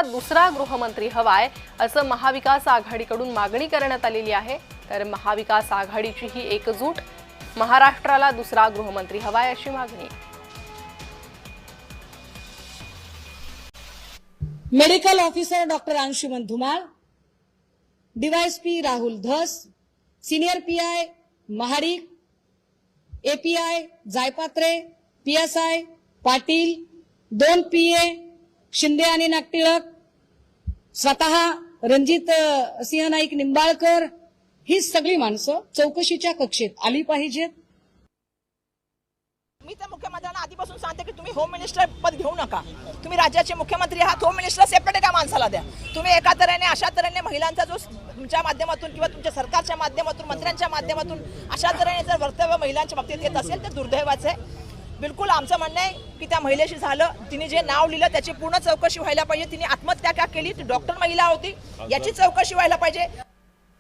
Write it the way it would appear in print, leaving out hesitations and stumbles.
दुसरा गृहमंत्री हवाय असं महाविकास आघाडीकडून मागणी करण्यात आलेली आहे। तर महाविकास आघाडीची ही एकजूट, महाराष्ट्राला दुसरा गृहमंत्री हवाय अशी मागणी। Medical officer doctor Anshuman Dhumal, DySP Rahul Dhas, senior PI Mahadik, API Jaypatre, PSI Patil, 2 PA Shinde आणि नागटिळक, स्वतः रणजित सिंह नाईक निंबाळकर, ही सगळी माणसं चौकशीच्या कक्षेत आली पाहिजेत। मी तर मुख्यमंत्र्यांना आधीपासून सांगते की तुम्ही होम मिनिस्टर पद घेऊ नका। तुम्ही राज्याचे मुख्यमंत्री आहात, होम मिनिस्टर सेपरेट एका माणसाला द्या। तुम्ही एका तऱ्हेने अशा तऱ्हेने महिलांचा जो तुमच्या माध्यमातून किंवा तुमच्या सरकारच्या माध्यमातून मंत्र्यांच्या माध्यमातून अशा तऱ्हेने जर वक्तव्य महिलांच्या बाबतीत येत असेल तर दुर्दैवाचं आहे। बिलकुल आमचं म्हणणं आहे की त्या महिलेशी झालं, तिने जे नाव लिहिलं त्याची पूर्ण चौकशी व्हायला पाहिजे। तिने आत्महत्या का केली, ती डॉक्टर महिला होती, याची चौकशी व्हायला पाहिजे।